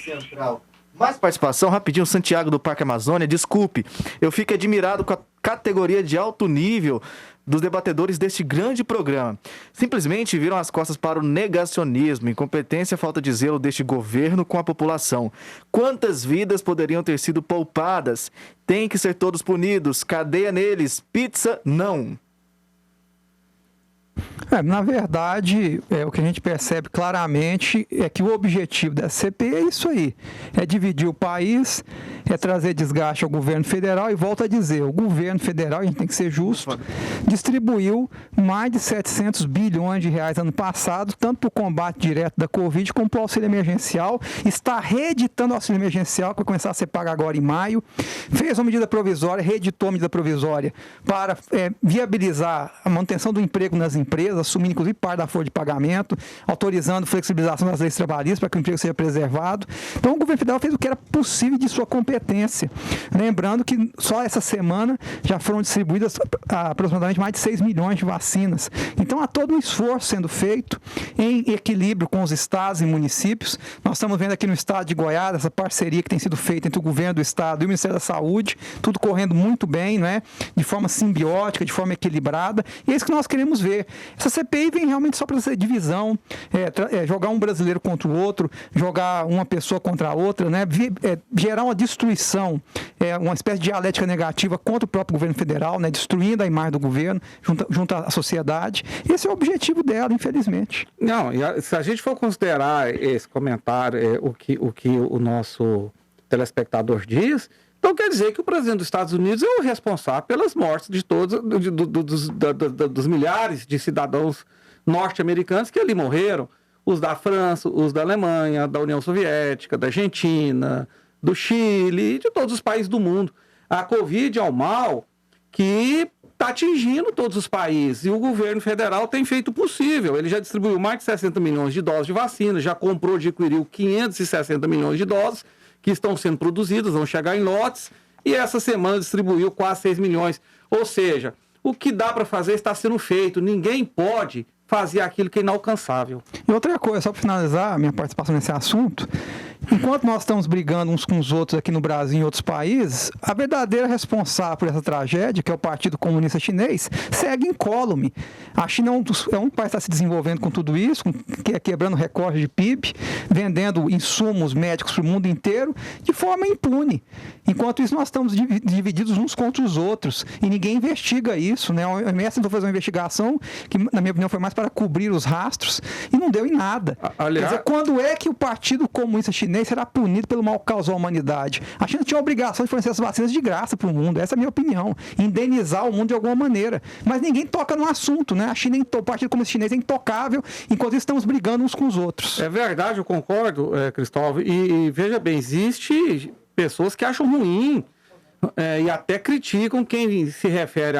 Central. Mais participação, rapidinho, Santiago do Parque Amazônia. Desculpe, eu fico admirado com a categoria de alto nível dos debatedores deste grande programa. Simplesmente viram as costas para o negacionismo, incompetência e falta de zelo deste governo com a população. Quantas vidas poderiam ter sido poupadas? Tem que ser todos punidos. Cadeia neles. Pizza, não. Na verdade, o que a gente percebe claramente é que o objetivo da CPI é isso aí, é dividir o país, é trazer desgaste ao governo federal e volto a dizer, o governo federal, a gente tem que ser justo, distribuiu mais de 700 bilhões de reais ano passado, tanto para o combate direto da Covid como para o auxílio emergencial, está reeditando o auxílio emergencial, que vai começar a ser pago agora em maio, fez uma medida provisória, reeditou a medida provisória para viabilizar a manutenção do emprego nas empresas, assumindo inclusive parte da folha de pagamento, autorizando flexibilização das leis trabalhistas para que o emprego seja preservado. Então o governo federal fez o que era possível de sua competência. Lembrando que só essa semana já foram distribuídas aproximadamente mais de 6 milhões de vacinas. Então há todo um esforço sendo feito em equilíbrio com os estados e municípios. Nós estamos vendo aqui no estado de Goiás essa parceria que tem sido feita entre o governo do estado e o Ministério da Saúde, tudo correndo muito bem, não é? De forma simbiótica, de forma equilibrada, e é isso que nós queremos ver. Essa CPI vem realmente só para essa divisão, jogar um brasileiro contra o outro, jogar uma pessoa contra a outra, né? Gerar uma destruição, uma espécie de dialética negativa contra o próprio governo federal, né? Destruindo a imagem do governo junto à sociedade. Esse é o objetivo dela, infelizmente. Não, se a gente for considerar esse comentário, o que o nosso telespectador diz, então quer dizer que o presidente dos Estados Unidos é o responsável pelas mortes de todos, dos milhares de cidadãos norte-americanos que ali morreram, os da França, os da Alemanha, da União Soviética, da Argentina, do Chile, de todos os países do mundo. A Covid é um mal que está atingindo todos os países e o governo federal tem feito o possível. Ele já distribuiu mais de 60 milhões de doses de vacina, já comprou, adquiriu 560 milhões de doses, que estão sendo produzidas, vão chegar em lotes, e essa semana distribuiu quase 6 milhões. Ou seja, o que dá para fazer está sendo feito. Ninguém pode fazer aquilo que é inalcançável. E outra coisa, só para finalizar a minha participação nesse assunto, enquanto nós estamos brigando uns com os outros aqui no Brasil e em outros países, a verdadeira responsável por essa tragédia, que é o Partido Comunista Chinês, segue incólume. A China é um país que está se desenvolvendo com tudo isso, quebrando recorde de PIB, vendendo insumos médicos para o mundo inteiro, de forma impune. Enquanto isso, nós estamos divididos uns contra os outros, e ninguém investiga isso, né? A OMS tentou fazer uma investigação que, na minha opinião, foi mais para cobrir os rastros, e não deu em nada. Aliás, quer dizer, quando é que o Partido Comunista Chinês será punido pelo mal causado à humanidade? A China tinha a obrigação de fornecer as vacinas de graça para o mundo, essa é a minha opinião, indenizar o mundo de alguma maneira, mas ninguém toca no assunto, né? O Partido Comunista Chinês é intocável, enquanto isso estamos brigando uns com os outros. É verdade, eu concordo, Cristóvão, e veja bem, existe pessoas que acham ruim e até criticam quem se refere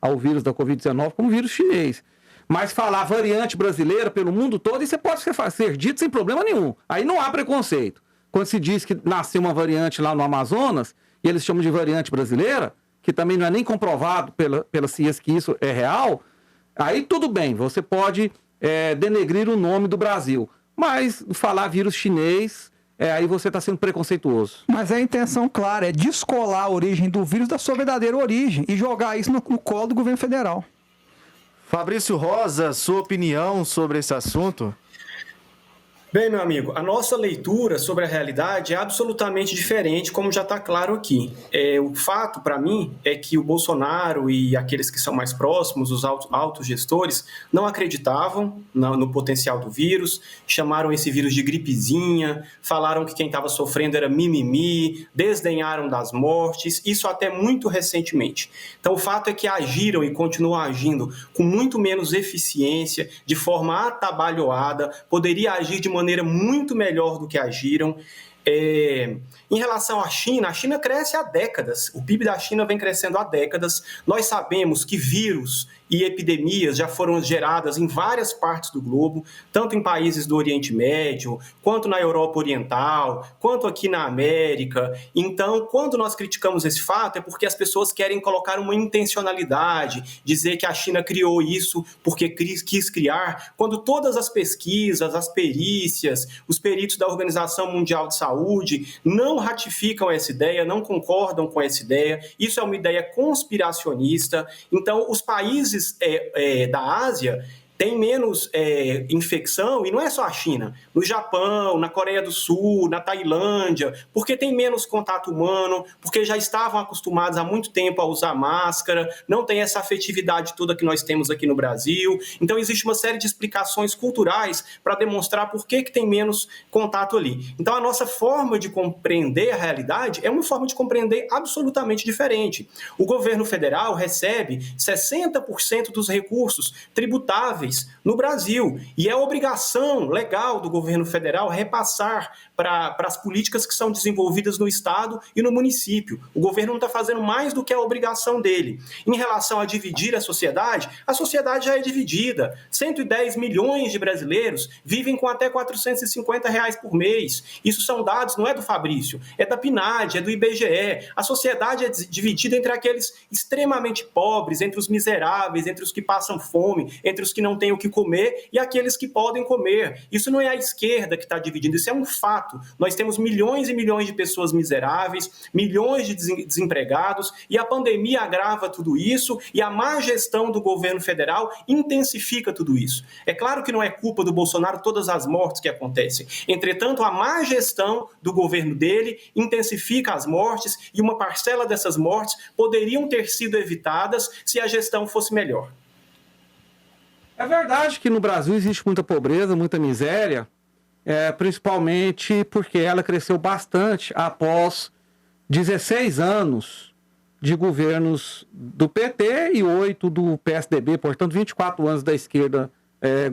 ao vírus da Covid-19 como vírus chinês. Mas falar variante brasileira pelo mundo todo, isso pode ser dito sem problema nenhum. Aí não há preconceito. Quando se diz que nasceu uma variante lá no Amazonas, e eles chamam de variante brasileira, que também não é nem comprovado pela ciência que isso é real, aí tudo bem, você pode denegrir o nome do Brasil. Mas falar vírus chinês, aí você está sendo preconceituoso. Mas a intenção clara é descolar a origem do vírus da sua verdadeira origem e jogar isso no colo do governo federal. Fabrício Rosa, sua opinião sobre esse assunto? Bem, meu amigo, a nossa leitura sobre a realidade é absolutamente diferente, como já está claro aqui. O fato, para mim, é que o Bolsonaro e aqueles que são mais próximos, os altos gestores, não acreditavam no potencial do vírus, chamaram esse vírus de gripezinha, falaram que quem estava sofrendo era mimimi, desdenharam das mortes, isso até muito recentemente. Então, o fato é que agiram e continuam agindo com muito menos eficiência, de forma atabalhoada, poderia agir de maneira muito melhor do que agiram. Em relação à China, a China cresce há décadas. O PIB da China vem crescendo há décadas. Nós sabemos que vírus e epidemias já foram geradas em várias partes do globo, tanto em países do Oriente Médio, quanto na Europa Oriental, quanto aqui na América. Então, quando nós criticamos esse fato, é porque as pessoas querem colocar uma intencionalidade, dizer que a China criou isso porque quis criar, quando todas as pesquisas, as perícias, os peritos da Organização Mundial de Saúde saúde não ratificam essa ideia, não concordam com essa ideia. Isso é uma ideia conspiracionista. Então, os países da Ásia tem menos infecção, e não é só a China, no Japão, na Coreia do Sul, na Tailândia, porque tem menos contato humano, porque já estavam acostumados há muito tempo a usar máscara, não tem essa afetividade toda que nós temos aqui no Brasil. Então existe uma série de explicações culturais para demonstrar por que tem menos contato ali. Então a nossa forma de compreender a realidade é uma forma de compreender absolutamente diferente. O governo federal recebe 60% dos recursos tributáveis no Brasil, e é obrigação legal do governo federal repassar para as políticas que são desenvolvidas no estado e no município. O governo não está fazendo mais do que a obrigação dele. Em relação a dividir a sociedade já é dividida. 110 milhões de brasileiros vivem com até R$450 por mês. Isso são dados, não é do Fabrício, é da PNAD, é do IBGE. A sociedade é dividida entre aqueles extremamente pobres, entre os miseráveis, entre os que passam fome, entre os que não têm o que comer e aqueles que podem comer. Isso não é a esquerda que está dividindo, isso é um fato. Nós temos milhões e milhões de pessoas miseráveis, milhões de desempregados, e a pandemia agrava tudo isso, e a má gestão do governo federal intensifica tudo isso. É claro que não é culpa do Bolsonaro todas as mortes que acontecem. Entretanto, a má gestão do governo dele intensifica as mortes, e uma parcela dessas mortes poderiam ter sido evitadas se a gestão fosse melhor. É verdade que no Brasil existe muita pobreza, muita miséria, principalmente porque ela cresceu bastante após 16 anos de governos do PT e 8 do PSDB, portanto 24 anos da esquerda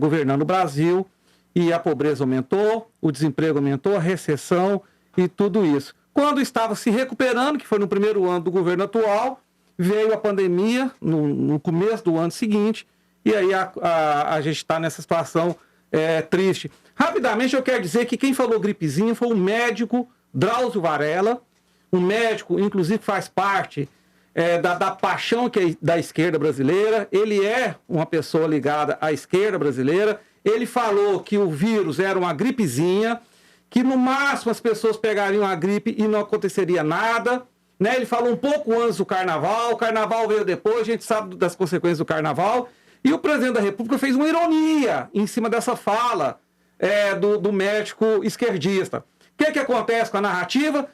governando o Brasil, e a pobreza aumentou, o desemprego aumentou, a recessão e tudo isso. Quando estava se recuperando, que foi no primeiro ano do governo atual, veio a pandemia no começo do ano seguinte, e aí a gente está nessa situação triste. Rapidamente, eu quero dizer que quem falou gripezinha foi o médico Drauzio Varela, um médico, inclusive, que faz parte da paixão da esquerda brasileira. Ele é uma pessoa ligada à esquerda brasileira. Ele falou que o vírus era uma gripezinha, que no máximo as pessoas pegariam a gripe e não aconteceria nada. Né? Ele falou um pouco antes do carnaval, o carnaval veio depois, a gente sabe das consequências do carnaval. E o presidente da República fez uma ironia em cima dessa fala do médico esquerdista. O que acontece com a narrativa?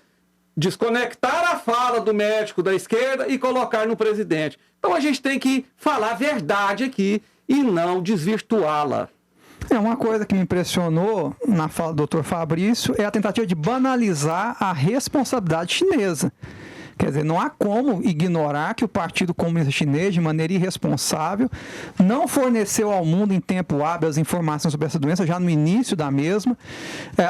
Desconectar a fala do médico da esquerda e colocar no presidente. Então a gente tem que falar a verdade aqui e não desvirtuá-la. Uma coisa que me impressionou na fala do Dr. Fabrício é a tentativa de banalizar a responsabilidade chinesa. Quer dizer, não há como ignorar que o Partido Comunista Chinês, de maneira irresponsável, não forneceu ao mundo em tempo hábil as informações sobre essa doença, já no início da mesma.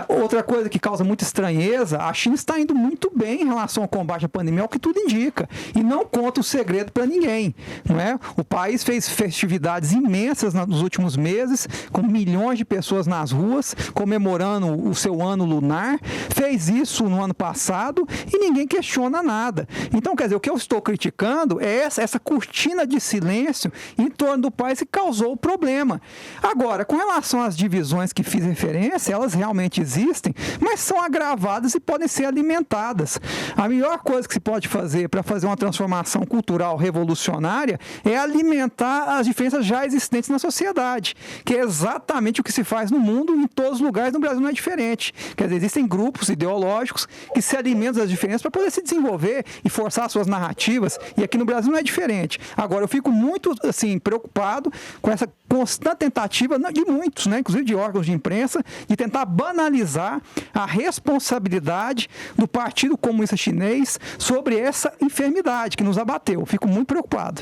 Outra coisa que causa muita estranheza, a China está indo muito bem em relação ao combate à pandemia, é o que tudo indica, e não conta o segredo para ninguém. Não é? O país fez festividades imensas nos últimos meses, com milhões de pessoas nas ruas, comemorando o seu ano lunar, fez isso no ano passado e ninguém questiona nada. Então, quer dizer, o que eu estou criticando é essa cortina de silêncio em torno do país que causou o problema. Agora, com relação às divisões que fiz referência, elas realmente existem, mas são agravadas e podem ser alimentadas. A melhor coisa que se pode fazer para fazer uma transformação cultural revolucionária é alimentar as diferenças já existentes na sociedade, que é exatamente o que se faz no mundo, em todos os lugares. No Brasil não é diferente. Quer dizer, existem grupos ideológicos que se alimentam das diferenças para poder se desenvolver e forçar suas narrativas, e aqui no Brasil não é diferente. Agora, eu fico muito preocupado com essa constante tentativa de muitos, inclusive de órgãos de imprensa, de tentar banalizar a responsabilidade do Partido Comunista Chinês sobre essa enfermidade que nos abateu. Eu fico muito preocupado.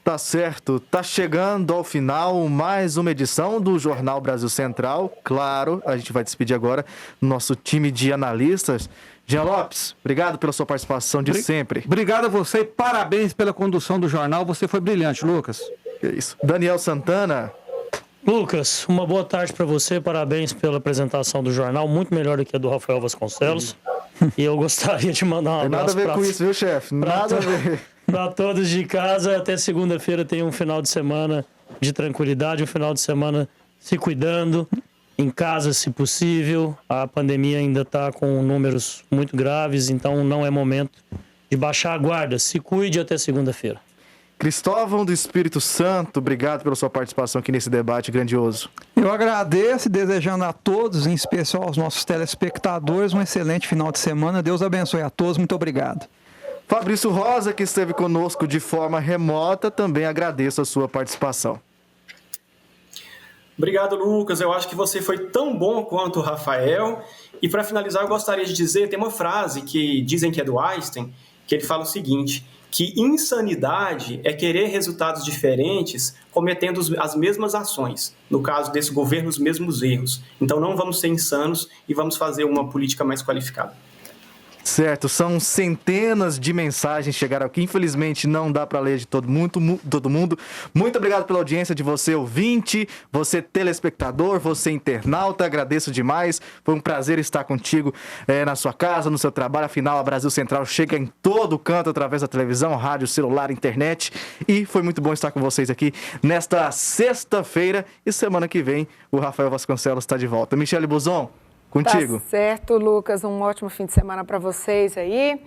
Tá certo, tá chegando ao final mais uma edição do Jornal Brasil Central. Claro, a gente vai despedir agora nosso time de analistas. Jean Lopes, obrigado pela sua participação de sempre. Obrigado a você e parabéns pela condução do jornal. Você foi brilhante, Lucas. É isso. Daniel Santana. Lucas, uma boa tarde para você. Parabéns pela apresentação do jornal, muito melhor do que a do Rafael Vasconcelos. E eu gostaria de mandar um abraço. Nada a ver com isso, viu, chefe? Nada a ver. Para todos de casa, até segunda-feira tem um final de semana de tranquilidade, um final de semana se cuidando. em casa, se possível. A pandemia ainda está com números muito graves, então não é momento de baixar a guarda. Se cuide até segunda-feira. Cristóvão do Espírito Santo, obrigado pela sua participação aqui nesse debate grandioso. Eu agradeço, desejando a todos, em especial aos nossos telespectadores, um excelente final de semana. Deus abençoe a todos. Muito obrigado. Fabrício Rosa, que esteve conosco de forma remota, também agradeço a sua participação. Obrigado, Lucas. Eu acho que você foi tão bom quanto o Rafael. E para finalizar, eu gostaria de dizer, tem uma frase que dizem que é do Einstein, que ele fala o seguinte, que insanidade é querer resultados diferentes cometendo as mesmas ações. No caso desse governo, os mesmos erros. Então não vamos ser insanos e vamos fazer uma política mais qualificada. Certo, são centenas de mensagens que chegaram aqui. Infelizmente não dá para ler de todo mundo. Muito obrigado pela audiência de você, ouvinte, você telespectador, você internauta. Agradeço demais. Foi um prazer estar contigo na sua casa, no seu trabalho. Afinal, a Brasil Central chega em todo canto através da televisão, rádio, celular, internet. E foi muito bom estar com vocês aqui nesta sexta-feira. E semana que vem o Rafael Vasconcelos está de volta. Michele Buzon, contigo. Tá certo, Lucas. Um ótimo fim de semana para vocês aí.